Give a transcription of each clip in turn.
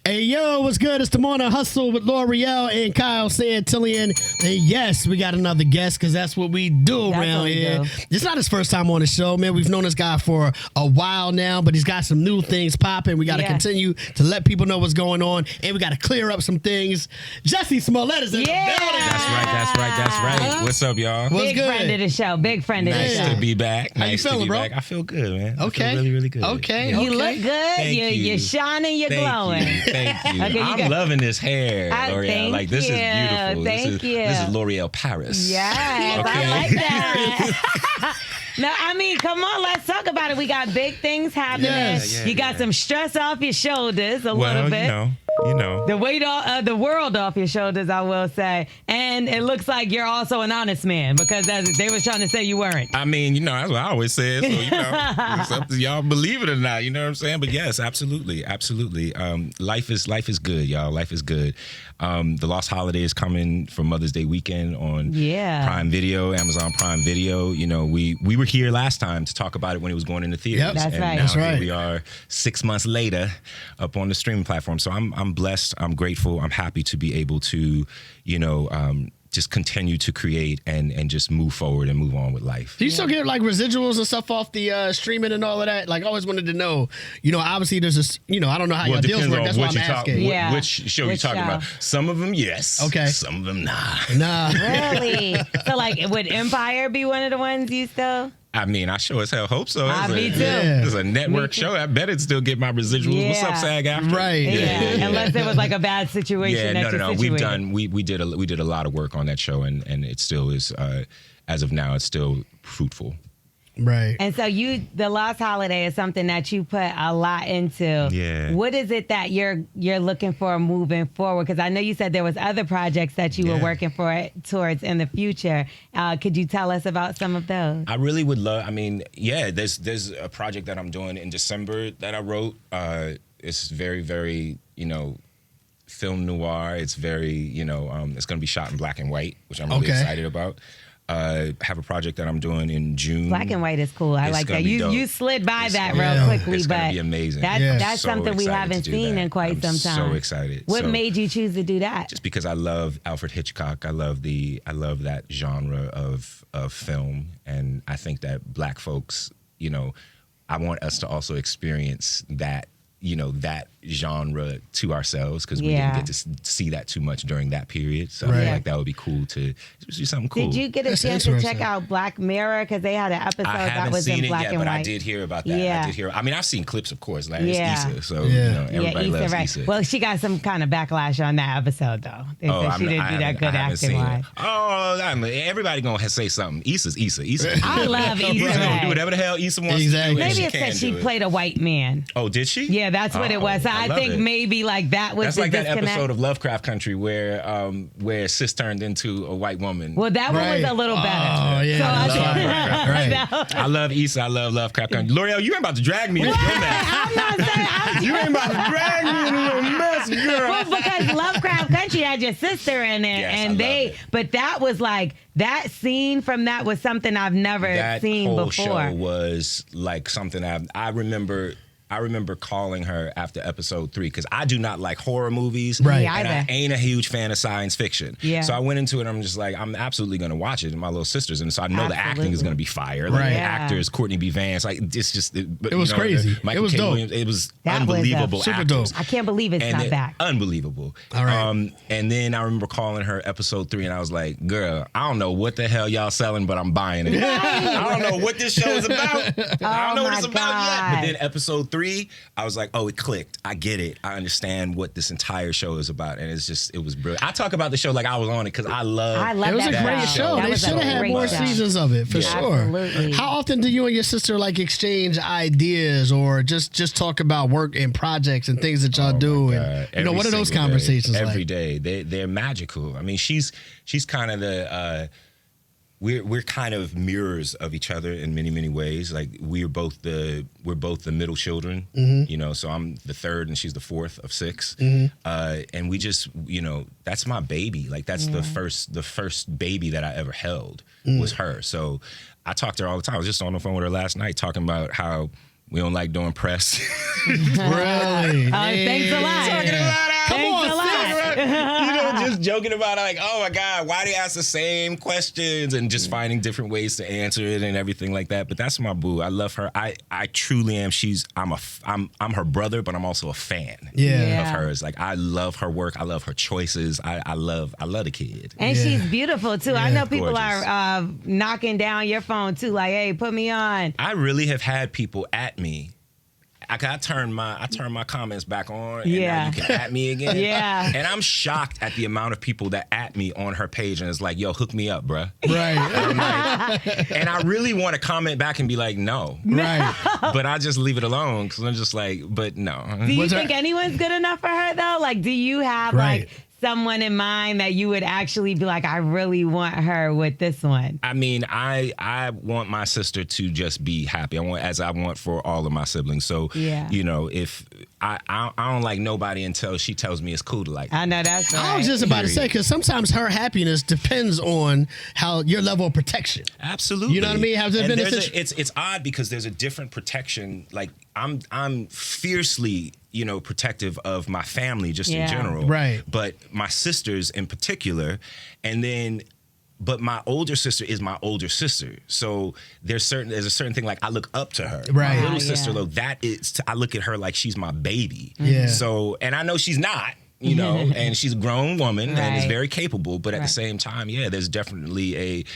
Hey, yo, what's good? It's the Morning Hustle with L'Oreal and Kyle Santillian. And yes, we got another guest because that's what we do around here. It's not his first time on the show, man. We've known this guy for a while now, but he's got some new things popping. We got to continue to let people know what's going on, and we got to clear up some things. Jussie Smollett is in the building. That's right. What's up, y'all? What's Big good? friend of the show. Big friend of the show. Nice to be back. How you feeling, bro? I feel good, man. Okay. I feel really, really good. Okay. Yeah. You look good. Thank you. You're shining. You're glowing. Thank you. Okay, I'm loving this hair, L'Oreal. thank Like, this is beautiful. Thank you. This is L'Oreal Paris. Yes, Okay. I like that. No, I mean, come on, let's talk about it. We got big things happening. Yes. You got some stress off your shoulders a little bit. You know. The weight of the world off your shoulders, I will say. And it looks like you're also an honest man because they were trying to say you weren't. I mean, that's what I always say. So, it's up to y'all believe it or not. You know what I'm saying? But yes, absolutely. Life is good, y'all. Life is good. The Lost Holiday is coming for Mother's Day weekend on Prime Video, Amazon Prime Video. You know, we were here last time to talk about it when it was going into theaters. Yep. That's and right. Now That's here right. we are 6 months later up on the streaming platform. So I'm blessed. I'm grateful. I'm happy to be able to, just continue to create and just move forward and move on with life. Do you still get like residuals and stuff off the streaming and all of that? Like, I always wanted to know, obviously there's this, I don't know how your deals work. That's why I'm asking. Which show you're talking about. Some of them, yes. Okay. Some of them, nah. Really? So, like, would Empire be one of the ones you still? I mean, I sure as hell hope so. Me too. It's a network show. I bet it'd still get my residuals. What's up, SAG after? Right. Yeah. Unless it was like a bad situation. No. We did a lot of work on that show, and it still is. As of now, it's still fruitful. Right. And so the Lost Holiday is something that you put a lot into. Yeah. What is it that you're looking for moving forward? Because I know you said there was other projects that you were working towards in the future. Could you tell us about some of those? I really would love. I mean, there's a project that I'm doing in December that I wrote. It's very, very, film noir. It's very, it's going to be shot in black and white, which I'm really excited about. Have a project that I'm doing in June. Black and white is cool. I like that. You slid by that real quickly, it's but gonna be amazing. That's So something we haven't seen in quite some time. So excited. What made you choose to do that? Just because I love Alfred Hitchcock. I love that genre of film, and I think that Black folks, I want us to also experience that. That genre to ourselves because we didn't get to see that too much during that period. So I feel like that would be cool to do something cool. Did you get a chance to check out Black Mirror? Because they had an episode that was in black and white. But I did hear about that. Yeah. I mean, I've seen clips, of course. Like, it's Issa, so everybody loves Issa. Well, she got some kind of backlash on that episode, though. They said she didn't do that good acting-wise. Everybody gonna say something. Issa's Issa. I love Issa. Issa's gonna do whatever the hell Issa wants to do. Maybe it's because she played a white man. Oh, did she? Yeah, that's what it was. So I think maybe like that was the disconnect. That's like that episode of Lovecraft Country where Sis turned into a white woman. Well, that one was a little better. Oh, yeah. I love Issa. I love Lovecraft Country. L'Oreal, you ain't about to drag me into your mess. I'm not saying. You ain't about to drag me into your mess, girl. Well, because Lovecraft Country had your sister in it, but that was like, that scene from that was something I've never seen before. That whole show was like something I remember calling her after episode 3 because I do not like horror movies. Right. And I ain't a huge fan of science fiction. Yeah. So I went into it and I'm just like, I'm absolutely going to watch it. And my little sisters. And so I know the acting is going to be fire. Like the actors, Courtney B. Vance. Like, it's just... It was crazy. Michael it was K. dope. Williams, it was that unbelievable. Was super actors. dope. I can't believe it's not back. Unbelievable. All right. And then I remember calling her episode 3 and I was like, girl, I don't know what the hell y'all selling, but I'm buying it. I don't know what this show is about. I don't know what it's about yet. But then episode 3, I was like, oh, it clicked. I get it. I understand what this entire show is about. And it was brilliant. I talk about the show like I was on it because I love it. It was a great show. They should have had more seasons of it, for sure. Absolutely. How often do you and your sister like exchange ideas or just talk about work and projects and things that y'all do? And what are those conversations like? Every day. They're magical. I mean, she's kind of the... We're kind of mirrors of each other in many, many ways. Like we're both the middle children, so I'm the third and she's the fourth of 6. And we just, that's my baby. Like that's the first baby that I ever held was her. So I talk to her all the time. I was just on the phone with her last night talking about how we don't like doing press. Really? Thanks a lot. Talking about just joking about it, like, oh my God, why do you ask the same questions, and just finding different ways to answer it and everything like that. But that's my boo. I love her. I truly am. I'm her brother, but I'm also a fan of hers. Like, I love her work. I love her choices. I love the kid. And she's beautiful too. I know people are knocking down your phone too, like, hey, put me on. I really have had people at me. I turn my comments back on, and now you can at me again. And I'm shocked at the amount of people that at me on her page, and it's like, yo, hook me up, bruh. Right. And I really want to comment back and be like, no. Right. But I just leave it alone, because I'm just like, but no. Do you think anyone's good enough for her though? Like, do you have like someone in mind that you would actually be like, I really want her with this one? I mean, I want my sister to just be happy. As I want for all of my siblings. So, you know, if I don't like nobody until she tells me it's cool to like. I know that's right. I was just about to say, because sometimes her happiness depends on how your level of protection. Absolutely. You know what I mean? Has there been it's odd, because there's a different protection. Like, I'm fiercely, you know, protective of my family just in general. Right. But my sisters in particular, but my older sister is my older sister. So there's a certain thing, like, I look up to her. Right. My little sister, though, I look at her like she's my baby. Yeah. So, and I know she's not, you know, and she's a grown woman and is very capable, but at the same time, there's definitely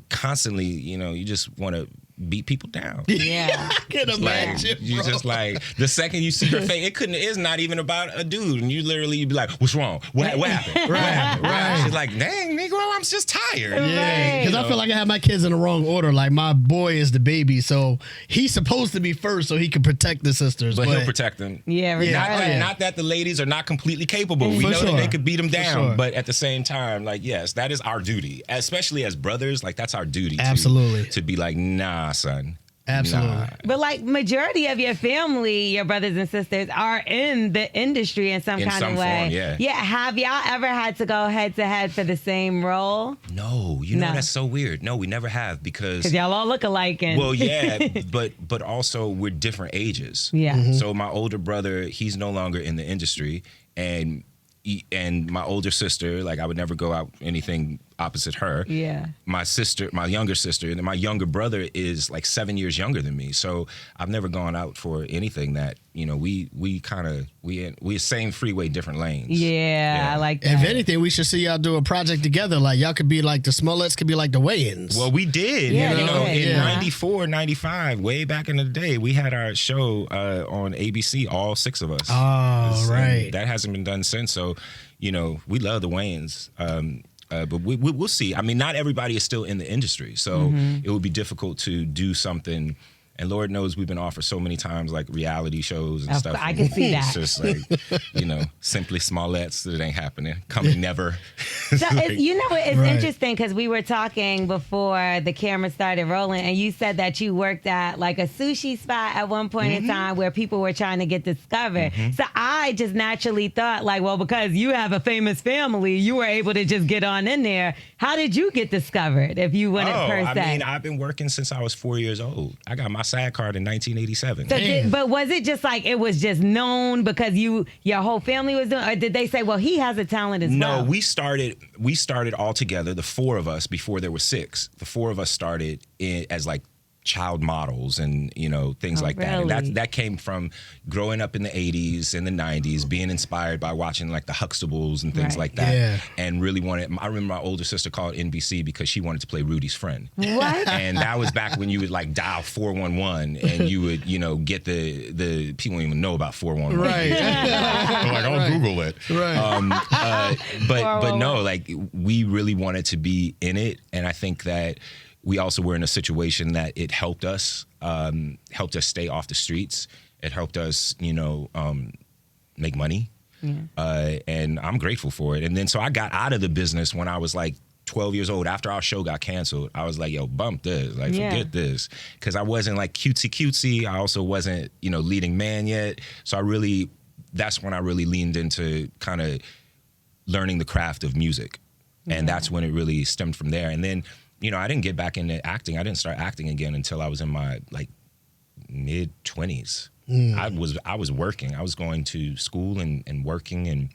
constantly, you know, you just want to beat people down. Yeah. I can imagine, you bro. just like, the second you see her face, it's not even about a dude, and you'd be like, what's wrong? What happened? What happened? Right. She's like, dang, Negro, I'm just tired. Yeah, because I feel like I have my kids in the wrong order. Like, my boy is the baby, so he's supposed to be first so he can protect the sisters. But he'll protect them. Yeah, regardless. Not that the ladies are not completely capable. We know that they could beat them down, but at the same time, like, yes, that is our duty, especially as brothers. Like, that's our duty. Absolutely. To be like, nah, son. Absolutely. Nah. But like, majority of your family, your brothers and sisters, are in the industry in some kind of way. Form, yeah. Have y'all ever had to go head to head for the same role? No, you know, that's so weird. No, we never have, because y'all all look alike. Well, yeah, but also we're different ages. Yeah. Mm-hmm. So my older brother, he's no longer in the industry, and my older sister, like, I would never go out anything opposite her. Yeah. My younger sister, and my younger brother is like 7 years younger than me. So I've never gone out for anything that, you know, we same freeway, different lanes. Yeah, I like that. If anything, we should see y'all do a project together. Like, y'all could be like the Smolletts, could be like the Wayans. Well, we did. Yeah, you know, in 94, 95, way back in the day, we had our show on ABC, all six of us. Oh, right. That hasn't been done since. So, you know, we love the Wayans. But we'll see. I mean, not everybody is still in the industry, so it would be difficult to do something. And Lord knows we've been offered so many times, like, reality shows and stuff. I can see that. It's just like, you know, simply Smollett's, that it ain't happening. Coming never. So you know, it's interesting, because we were talking before the camera started rolling, and you said that you worked at like a sushi spot at one point in time where people were trying to get discovered. So I just naturally thought, like, well, because you have a famous family, you were able to just get on in there. How did you get discovered, if you wouldn't per se? I mean, I've been working since I was 4 years old. I got my SAG card in 1987. So but was it just like, it was just known because your whole family was doing, or did they say, well, he has a talent as well? No, we started all together, the four of us, before there were six. The four of us started as like child models and, you know, things like that. And that came from growing up in the 80s and the 90s, being inspired by watching like the Huxtables and things like that. Yeah. And really I remember my older sister called NBC because she wanted to play Rudy's friend. What? And that was back when you would like dial 411 and you would, you know, get the people don't even know about 411. Right. Like, I'll Google it. Right. But no, like, we really wanted to be in it. And I think that we also were in a situation that it helped us stay off the streets. It helped us, you know, make money. Yeah. And I'm grateful for it. And then so I got out of the business when I was like 12 years old. After our show got canceled, I was like, yo, bump this. Like, forget this. Because I wasn't like cutesy. I also wasn't, you know, leading man yet. So that's when I really leaned into kind of learning the craft of music. And that's when it really stemmed from there. And then, you know, I didn't get back into acting. I didn't start acting again until I was in my like mid-20s. I was working. I was going to school and working and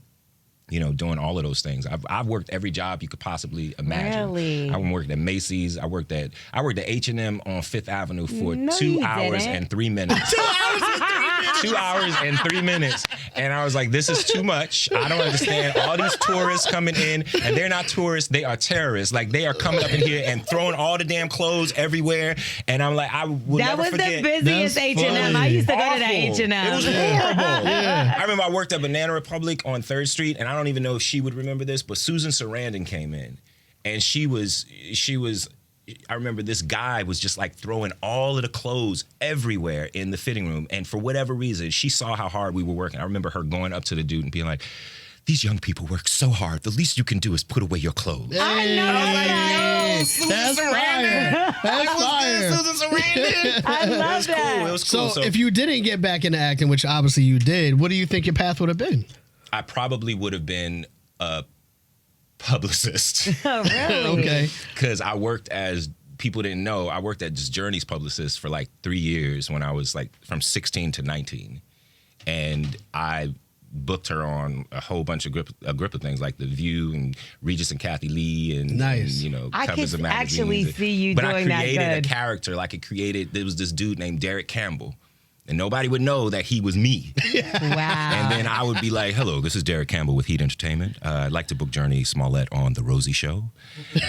doing all of those things. I've worked every job you could possibly imagine. Really? I worked at Macy's. I worked at H&M on Fifth Avenue for No, 2 you hours didn't. and 3 minutes. 2 hours and 3 minutes. 2 hours and 3 minutes. And I was like, this is too much. I don't understand. All these tourists coming in, and they're not tourists, they are terrorists. Like, they are coming up in here and throwing all the damn clothes everywhere. And I'm like, I will never forget. That was the busiest That's H&M. funny. I used to go to the Awful. H&M. It was horrible. I remember I worked at Banana Republic on 3rd Street, and I don't even know if she would remember this, but Susan Sarandon came in, and she was. I remember this guy was just like throwing all of the clothes everywhere in the fitting room, and for whatever reason, she saw how hard we were working. I remember her going up to the dude and being like, "These young people work so hard. The least you can do is put away your clothes." I know that. That's fire. That's fire. Susan Sarandon. I love that. Cool. It was cool. So if you didn't get back into acting, which obviously you did, what do you think your path would have been? I probably would have been a publicist. Oh, really? Okay. Because I worked as, people didn't know, I worked as Journey's publicist for like 3 years when I was like from 16 to 19. And I booked her on a whole bunch of a grip of things like The View and Regis and Kathy Lee and, Nice. I covers could of magazines. actually see you but doing that I created good. a character, there was this dude named Derek Campbell. And nobody would know that he was me. Wow. And then I would be like, "Hello, this is Derek Campbell with Heat Entertainment. I'd like to book Journey Smollett on The Rosie Show."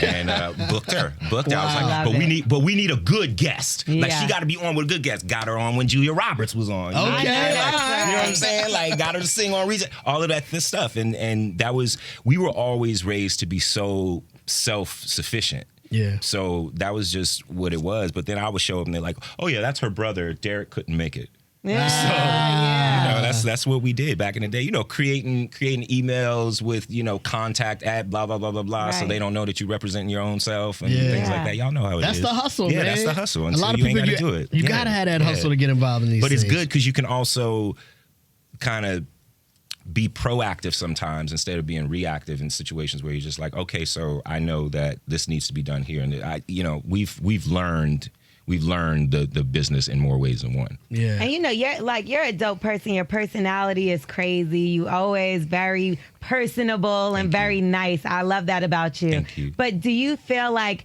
And booked her. I was like, but we need a good guest. Like, Yeah. she got to be on with a good guest. Got her on when Julia Roberts was on. You know what I'm Okay. saying? Like, That's you know what I'm right. saying? Like, got her to sing on Regis. All of this stuff. And we were always raised to be so self-sufficient. Yeah. So that was just what it was. But then I would show up and they're like, "Oh yeah, that's her brother. Derek couldn't make it." Yeah. That's what we did back in the day. Creating emails with, contact at blah, blah, blah, blah, blah. So Right. they don't know that you representing your own self and Yeah. things like that. Y'all know how it is. That's the hustle, yeah, man. that's the hustle. A Until lot of you people, ain't got to do it. You Yeah. got to have that Yeah. hustle to get involved in these But things. it's good because you can also kind of be proactive sometimes instead of being reactive in situations where you're just like, okay, so I know that this needs to be done here. And we've learned the business in more ways than one. Yeah. And you're a dope person. Your personality is crazy. You always very personable and very nice. I love that about you. Thank you. But do you feel like,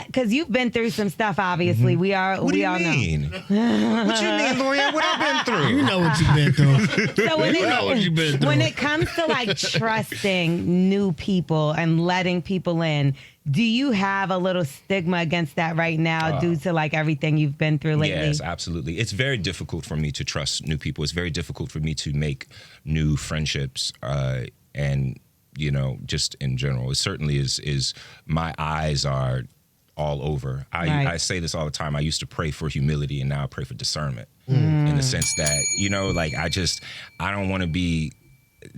because you've been through some stuff, obviously, we all What do you know. mean? What you mean, Lawyer? What I've been through? You know what you've been through. So when You know what you've been through. when it comes to like trusting new people and letting people in, do you have a little stigma against that right now due to like everything you've been through lately? Yes, absolutely. It's very difficult for me to trust new people. It's very difficult for me to make new friendships and, just in general. It certainly is my eyes are all over. I say this all the time. I used to pray for humility and now I pray for discernment in the sense that, I don't want to be,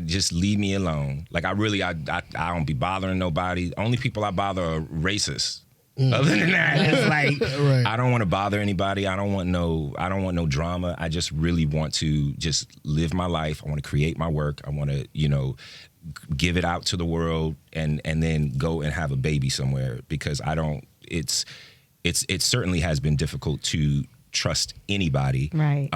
just leave me alone. Like I don't be bothering nobody. Only people I bother are racists. Other than that, it's like Right. I don't want to bother anybody. I don't want no drama. I just really want to just live my life. I want to create my work. I want to, give it out to the world and then go and have a baby somewhere because it certainly has been difficult to trust anybody. Right.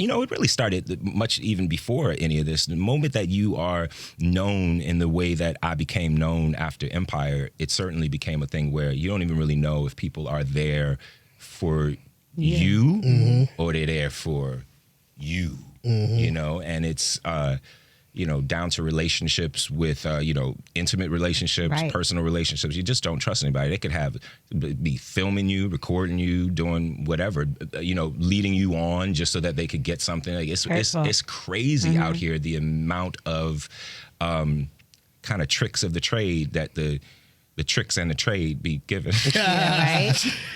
It really started much even before any of this. The moment that you are known in the way that I became known after Empire, it certainly became a thing where you don't even really know if people are there for you or they're there for you, and it's, down to relationships with, intimate relationships, Right. personal relationships. You just don't trust anybody. They could be filming you, recording you, doing whatever, leading you on just so that they could get something. Like it's crazy out here, the amount of kind of tricks of the trade that the tricks and the trade be given. Yeah,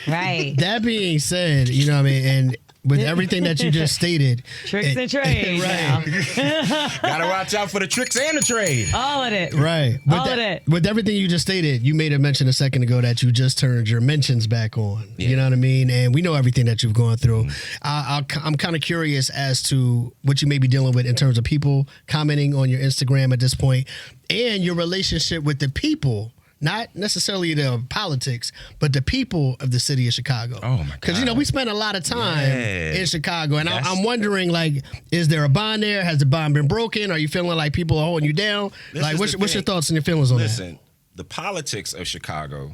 right. That being said, and with everything that you just stated. Tricks and trade. Right. Gotta watch out for the tricks and the trade. All of it. Right. All of it. With everything you just stated, you made a mention a second ago that you just turned your mentions back on. Yeah. You know what I mean? And we know everything that you've gone through. I'm kind of curious as to what you may be dealing with in terms of people commenting on your Instagram at this point and your relationship with the people not necessarily the politics, but the people of the city of Chicago. Oh my God! Because we spend a lot of time in Chicago, and I'm wondering, like, is there a bond there? Has the bond been broken? Are you feeling like people are holding you down? Like, what's your thoughts and your feelings on that? Listen, the politics of Chicago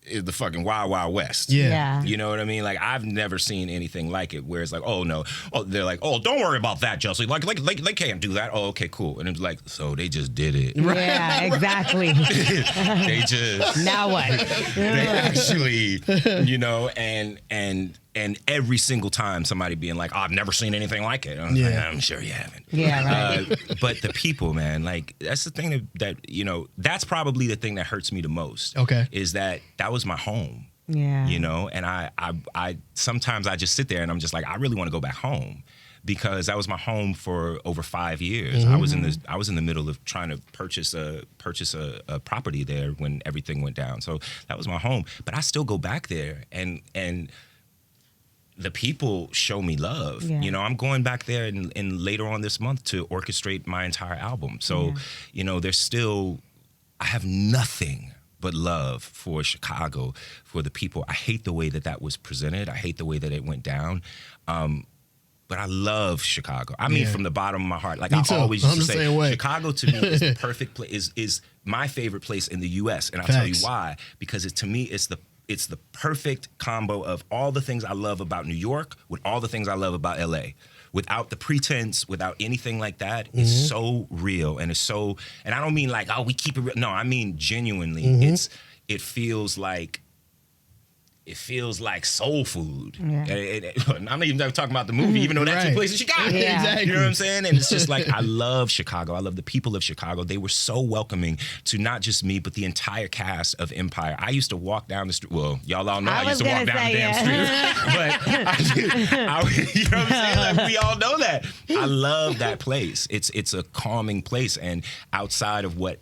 is the fucking Wild Wild West. Yeah. You know what I mean? Like, I've never seen anything like it where it's like, oh, no. Oh, they're like, oh, don't worry about that, Jussie. Like they can't do that. Oh, okay, cool. And it's like, so they just did it. Yeah, exactly. They just... Now what? They actually, and every single time somebody being like, oh, I've never seen anything like it. I'm like, I'm sure you haven't. Yeah, right. But the people, man, like, that's the thing that that's probably the thing that hurts me the most. Okay. Is that was my home. Yeah. And I sometimes I just sit there and I'm just like, I really want to go back home, because that was my home for over 5 years. Mm-hmm. I was in the middle of trying to purchase a property there when everything went down. So that was my home. But I still go back there and the people show me love. Yeah. I'm going back there and later on this month to orchestrate my entire album. So, there's still, I have nothing but love for Chicago, for the people. I hate the way that was presented. I hate the way that it went down. But I love Chicago. I mean, from the bottom of my heart. Like, I always used to say, Chicago to me is the perfect place, is my favorite place in the U.S. And I'll tell you why. Because to me, it's the perfect combo of all the things I love about New York with all the things I love about L.A. Without the pretense, without anything like that. It's so real, and it's so, and I don't mean like, oh, we keep it real. No, I mean genuinely. It feels like soul food. Yeah. I'm not even talking about the movie, even though that took place in Chicago. Yeah. Exactly. You know what I'm saying? And it's just like, I love Chicago. I love the people of Chicago. They were so welcoming to not just me, but the entire cast of Empire. I used to walk down the street. Well, y'all all know I used to walk down the damn street. But you know what I'm saying? Like, we all know that. I love that place. It's a calming place. And outside of what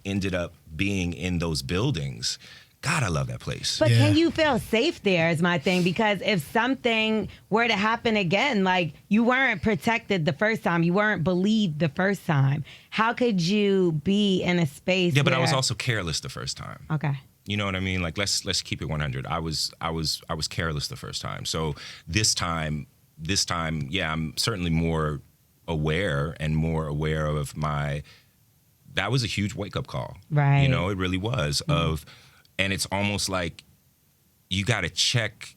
ended up being in those buildings, God, I love that place. But can you feel safe there is my thing, because if something were to happen again, like, you weren't protected the first time, you weren't believed the first time, how could you be in a space but I was also careless the first time. Okay. You know what I mean? Like, let's keep it 100. I was careless the first time. So this time, I'm certainly more aware of that was a huge wake-up call. Right. It really was. And it's almost like you got to check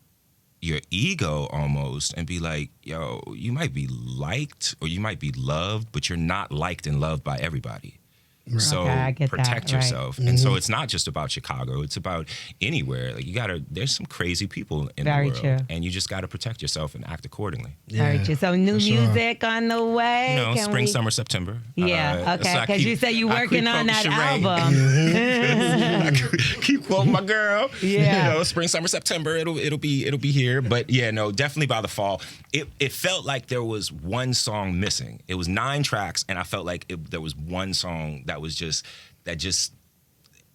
your ego almost and be like, yo, you might be liked or you might be loved, but you're not liked and loved by everybody. Right. So protect yourself. Right. And so it's not just about Chicago. It's about anywhere. Like, there's some crazy people in the world. True. And you just got to protect yourself and act accordingly. Very true. So new music on the way? Spring, summer, September. Yeah, okay. Because you say you're working on that album. I keep quoting my girl. Yeah. Spring, summer, September, it'll be here. But definitely by the fall. It felt like there was one song missing. It was 9 tracks, and I felt like there was one song that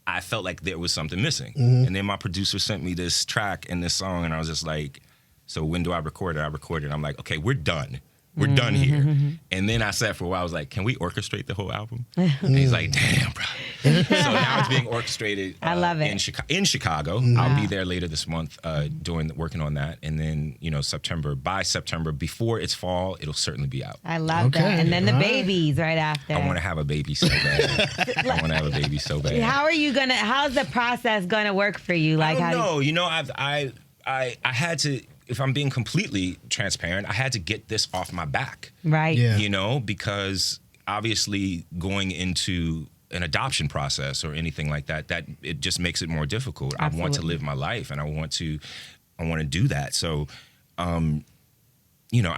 I felt like there was something missing. And then my producer sent me this track and this song, and I was just like, so when do I record it? I recorded it. I'm like, okay, we're done. We're done here. And then I sat for a while. I was like, can we orchestrate the whole album? And he's like, damn, bro. So now it's being orchestrated. I love it. In Chicago. I'll be there later this month working on that. And then, by September, before it's fall, it'll certainly be out. I love that. And then the babies right after. I want to have a baby so bad. How are you going to, how's the process going to work for you? Like, I don't know. I had to, if I'm being completely transparent, I had to get this off my back. Right. Yeah. Because obviously going into an adoption process or anything like that it just makes it more difficult. Absolutely. I want to live my life and I want to do that. So, I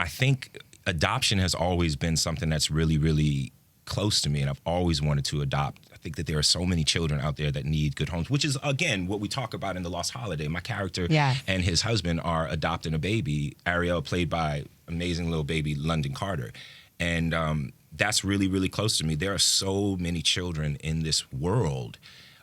think adoption has always been something that's really, really close to me, and I've always wanted to adopt. I think that there are so many children out there that need good homes, which is, again, what we talk about in The Lost Holiday. My character and his husband are adopting a baby, Ariel, played by amazing little baby London Carter. And that's really, really close to me. There are so many children in this world,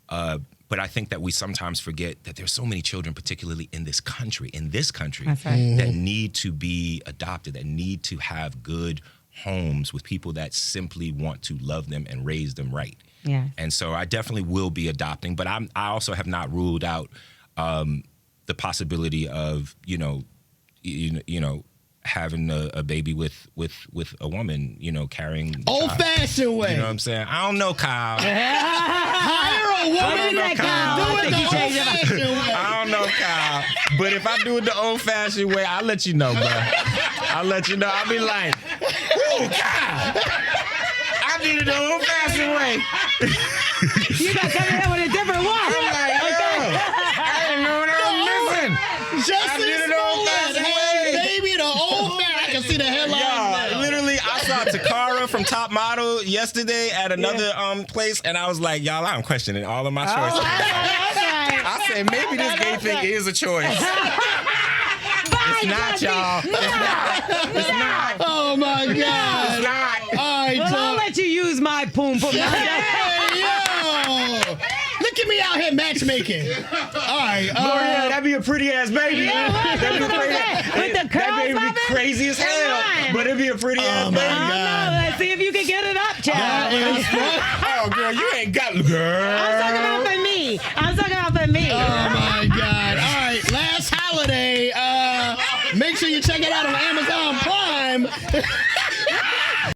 but I think that we sometimes forget that there's so many children, particularly in this country, That's right. that need to be adopted, that need to have good homes with people that simply want to love them and raise them right. Yeah. And so I definitely will be adopting, but I also have not ruled out the possibility of, having a baby with a woman, carrying the old child. fashioned way. You know what I'm saying? I don't know, Kyle. Hire a woman that Kyle. Do it the old fashioned way. I don't know, Kyle. But if I do it the old fashioned way, I'll let you know, bro. I'll let you know. I'll be like, ooh, Kyle. I did it the old fashioned way. You got coming in with a different one. I'm like, I didn't know what I was missing. Jussie did it the old Smollett, fashioned hey, way. baby, the old man. I can see the headline. Yeah, literally, I saw Takara from Top Model yesterday at another place, and I was like, y'all, I'm questioning all of my choices. I said, maybe this gay thing is a choice. It's not, y'all. It's not. Oh my God. It's not. All right, Well, I'll so let you use my poom poom. hey, yo. Look at me out here matchmaking. All right. Yeah, that'd be a pretty ass baby. That'd be a pretty With the curls, that baby would be Bobby? crazy as hell. Come on. But it'd be a pretty ass Oh, baby. my I don't God. know. Let's see if you can get it up, child. Oh, girl, you ain't got girl. I'm talking about for me. I'm talking about for me. Oh my God. All right. Last holiday. Make sure you check it out on Amazon Prime.